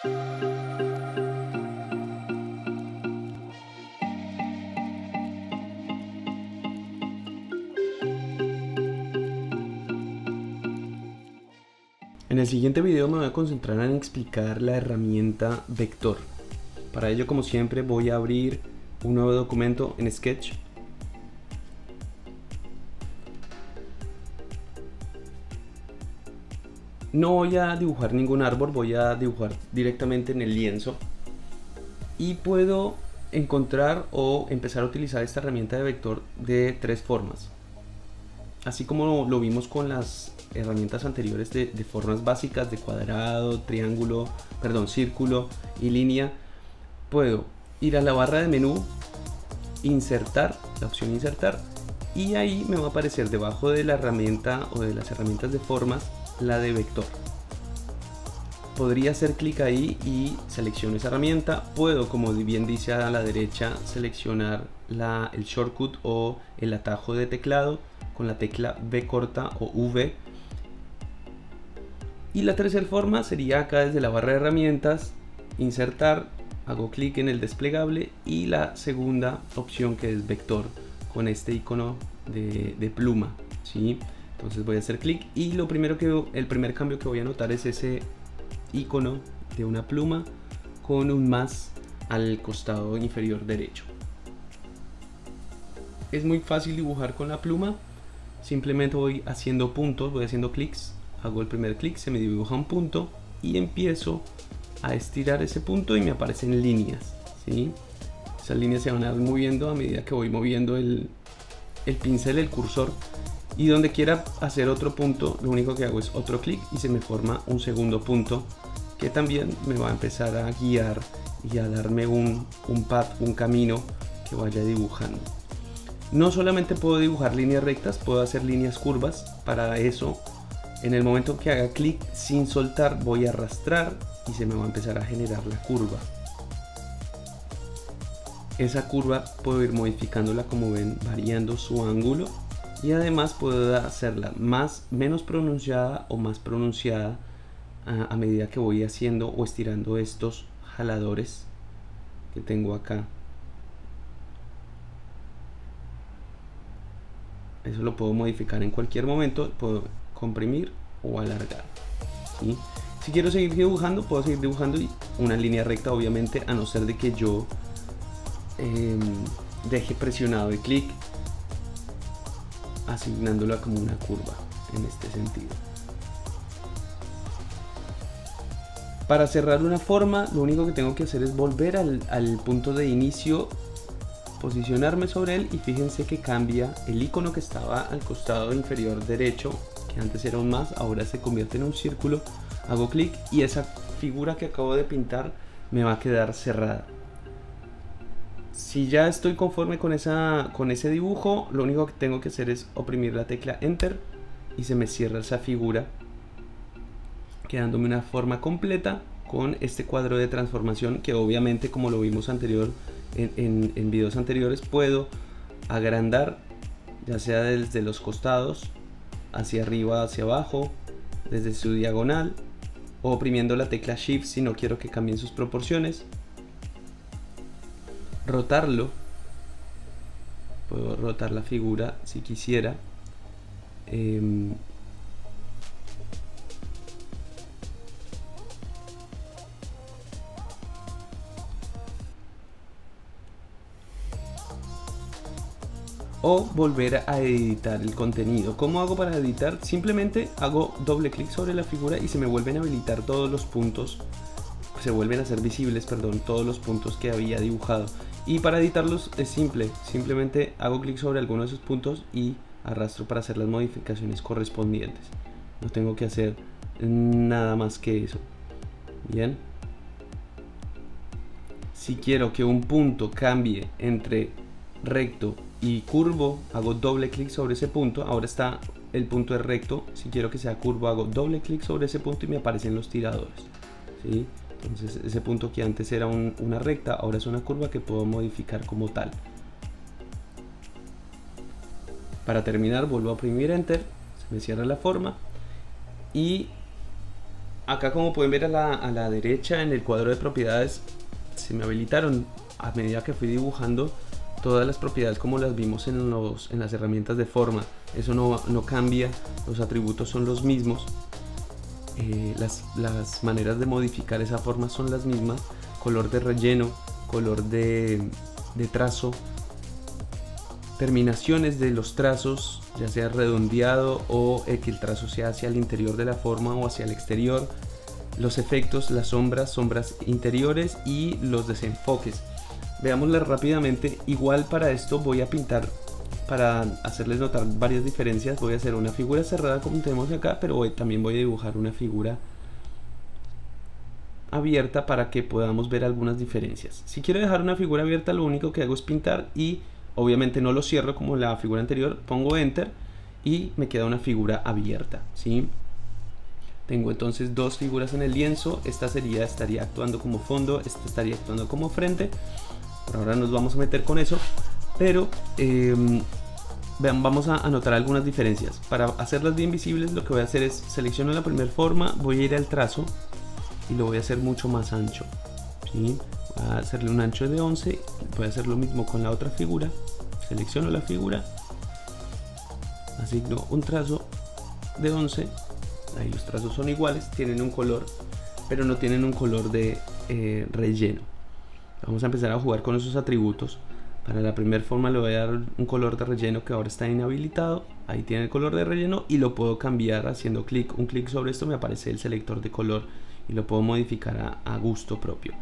En el siguiente video me voy a concentrar en explicar la herramienta vector. Para ello, como siempre, voy a abrir un nuevo documento en Sketch. No voy a dibujar ningún árbol, voy a dibujar directamente en el lienzo. Y puedo encontrar o empezar a utilizar esta herramienta de vector de tres formas. Así como lo vimos con las herramientas anteriores de formas básicas de cuadrado, triángulo, círculo y línea, puedo ir a la barra de menú, insertar, la opción insertar, y ahí me va a aparecer debajo de la herramienta o de las herramientas de formas la de vector. Podría hacer clic ahí y selecciono esa herramienta. Puedo, como bien dice a la derecha, seleccionar el shortcut o el atajo de teclado con la tecla V corta o V. Y la tercera forma sería acá desde la barra de herramientas, insertar, hago clic en el desplegable, y la segunda opción, que es vector, con este icono de pluma, ¿sí? Entonces voy a hacer clic y el primer cambio que voy a notar es ese icono de una pluma con un más al costado inferior derecho. Es muy fácil dibujar con la pluma. Simplemente voy haciendo puntos, voy haciendo clics, hago el primer clic, se me dibuja un punto y empiezo a estirar ese punto y me aparecen líneas, ¿sí? Esas líneas se van a ir moviendo a medida que voy moviendo el pincel, el cursor, y donde quiera hacer otro punto, lo único que hago es otro clic y se me forma un segundo punto que también me va a empezar a guiar y a darme un path, un camino que vaya dibujando. No solamente puedo dibujar líneas rectas, puedo hacer líneas curvas. Para eso, en el momento que haga clic sin soltar, voy a arrastrar y se me va a empezar a generar la curva. Esa curva puedo ir modificándola, como ven, variando su ángulo, y además puedo hacerla menos pronunciada o más pronunciada a medida que voy haciendo o estirando estos jaladores que tengo acá. Eso lo puedo modificar en cualquier momento, puedo comprimir o alargar, ¿sí? Si quiero seguir dibujando, puedo seguir dibujando una línea recta, obviamente, a no ser de que yo deje presionado el clic, asignándola como una curva en este sentido. Para cerrar una forma, lo único que tengo que hacer es volver al punto de inicio, posicionarme sobre él, y fíjense que cambia el icono que estaba al costado inferior derecho, que antes era un más, ahora se convierte en un círculo. Hago clic y esa figura que acabo de pintar me va a quedar cerrada. Si ya estoy conforme con ese dibujo, lo único que tengo que hacer es oprimir la tecla Enter y se me cierra esa figura, quedándome una forma completa con este cuadro de transformación, que obviamente, como lo vimos en videos anteriores, puedo agrandar, ya sea desde los costados, hacia arriba, hacia abajo, desde su diagonal, o oprimiendo la tecla Shift si no quiero que cambien sus proporciones. Rotarlo, puedo rotar la figura si quisiera. O volver a editar el contenido. ¿Cómo hago para editar? Simplemente hago doble clic sobre la figura y se me vuelven a habilitar todos los puntos, se vuelven a ser visibles, perdón, todos los puntos que había dibujado. Y para editarlos es simple, simplemente hago clic sobre alguno de esos puntos y arrastro para hacer las modificaciones correspondientes. No tengo que hacer nada más que eso. Bien. Si quiero que un punto cambie entre recto y curvo, hago doble clic sobre ese punto. Ahora está el punto es recto. Si quiero que sea curvo, hago doble clic sobre ese punto y me aparecen los tiradores, ¿sí? Entonces ese punto que antes era una recta, ahora es una curva que puedo modificar como tal. Para terminar, vuelvo a oprimir Enter, se me cierra la forma y Acá, como pueden ver a la derecha en el cuadro de propiedades, se me habilitaron a medida que fui dibujando todas las propiedades como las vimos en las herramientas de forma. Eso no cambia, los atributos son los mismos, las maneras de modificar esa forma son las mismas: color de relleno, color de trazo, terminaciones de los trazos, ya sea redondeado o que el trazo sea hacia el interior de la forma o hacia el exterior, los efectos, las sombras interiores y los desenfoques. Veámoslas rápidamente. Igual para esto voy a pintar, para hacerles notar varias diferencias, voy a hacer una figura cerrada como tenemos acá, pero también voy a dibujar una figura abierta para que podamos ver algunas diferencias. Si quiero dejar una figura abierta, lo único que hago es pintar y obviamente no lo cierro como la figura anterior, pongo enter y me queda una figura abierta, ¿sí? Tengo entonces dos figuras en el lienzo. Esta estaría actuando como fondo, esta estaría actuando como frente. Por ahora nos vamos a meter con eso, pero vean, vamos a anotar algunas diferencias. Para hacerlas bien visibles, lo que voy a hacer es selecciono la primera forma, voy a ir al trazo y lo voy a hacer mucho más ancho, ¿sí? Voy a hacerle un ancho de 11, voy a hacer lo mismo con la otra figura. Selecciono la figura, asigno un trazo de 11. Ahí los trazos son iguales, tienen un color, pero no tienen un color de relleno. Vamos a empezar a jugar con esos atributos. Para la primera forma le voy a dar un color de relleno que ahora está inhabilitado. Ahí tiene el color de relleno y lo puedo cambiar haciendo clic. Un clic sobre esto me aparece el selector de color y lo puedo modificar a gusto propio.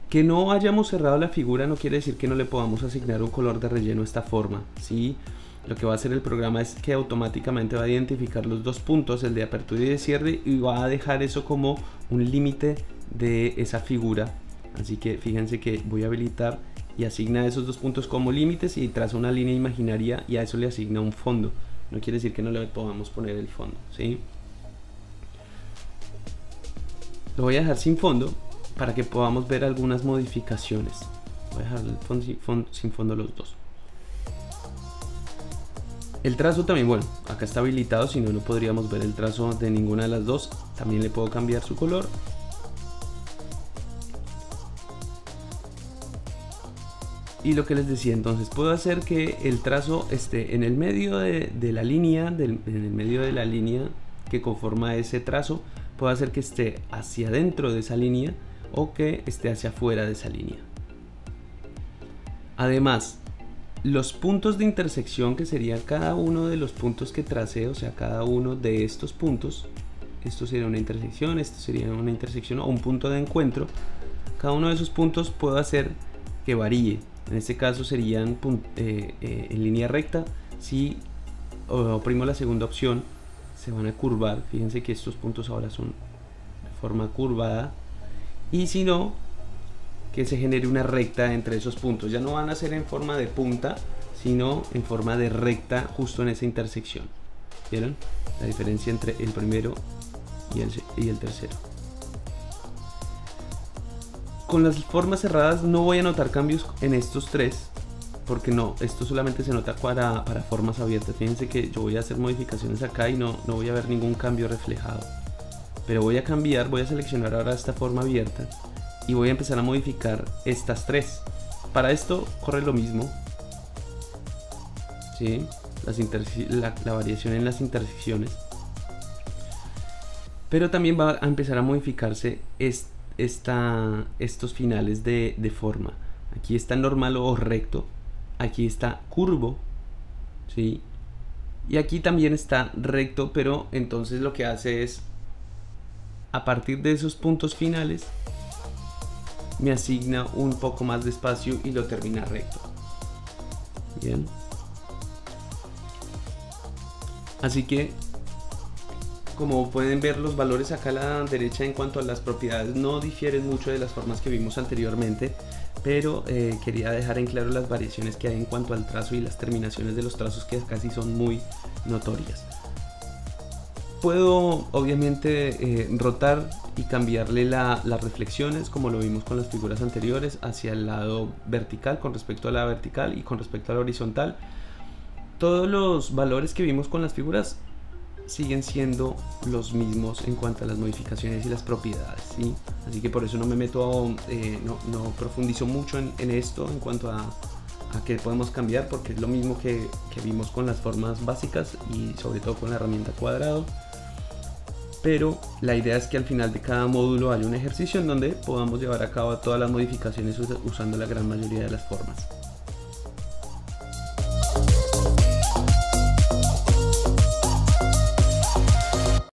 Que no hayamos cerrado la figura no quiere decir que no le podamos asignar un color de relleno a esta forma, ¿sí? Lo que va a hacer el programa es que automáticamente va a identificar los dos puntos, el de apertura y de cierre, y va a dejar eso como un límite de esa figura. Así que fíjense que voy a habilitar y asigna esos dos puntos como límites y traza una línea imaginaria y a eso le asigna un fondo. No quiere decir que no le podamos poner el fondo, ¿sí? Lo voy a dejar sin fondo para que podamos ver algunas modificaciones. Voy a dejar el fondo sin fondo los dos. El trazo también, bueno, acá está habilitado, si no, no podríamos ver el trazo de ninguna de las dos. También le puedo cambiar su color. Y lo que les decía, entonces puedo hacer que el trazo esté en el medio de la línea, en el medio de la línea que conforma ese trazo. Puedo hacer que esté hacia adentro de esa línea o que esté hacia afuera de esa línea. Además, los puntos de intersección, que serían cada uno de los puntos que tracé, o sea, cada uno de estos puntos, esto sería una intersección, esto sería una intersección o un punto de encuentro. Cada uno de esos puntos puedo hacer que varíe. En este caso serían en línea recta. Si oprimo la segunda opción, se van a curvar. Fíjense que estos puntos ahora son de forma curvada. Y si no, que se genere una recta entre esos puntos. Ya no van a ser en forma de punta, sino en forma de recta justo en esa intersección. ¿Vieron la diferencia entre el primero y el tercero? Con las formas cerradas no voy a notar cambios en estos tres, porque no, esto solamente se nota para formas abiertas. Fíjense que yo voy a hacer modificaciones acá y no voy a ver ningún cambio reflejado. Pero voy a seleccionar ahora esta forma abierta y voy a empezar a modificar estas tres. Para esto corre lo mismo, ¿sí? La variación en las intersecciones. Pero también va a empezar a modificarse estos finales de forma. Aquí está normal o recto, aquí está curvo, ¿sí? Y aquí también está recto, pero entonces lo que hace es, a partir de esos puntos finales, me asigna un poco más de espacio y lo termina recto. Bien. Así que, como pueden ver, los valores acá a la derecha en cuanto a las propiedades no difieren mucho de las formas que vimos anteriormente, pero quería dejar en claro las variaciones que hay en cuanto al trazo y las terminaciones de los trazos, que casi son muy notorias. Puedo obviamente rotar y cambiarle las reflexiones, como lo vimos con las figuras anteriores, hacia el lado vertical con respecto a la vertical y con respecto a la horizontal. Todos los valores que vimos con las figuras siguen siendo los mismos en cuanto a las modificaciones y las propiedades, ¿sí? Así que por eso no me meto, no profundizo mucho en esto en cuanto a qué podemos cambiar, porque es lo mismo que vimos con las formas básicas y sobre todo con la herramienta cuadrado. Pero la idea es que al final de cada módulo haya un ejercicio en donde podamos llevar a cabo todas las modificaciones usando la gran mayoría de las formas.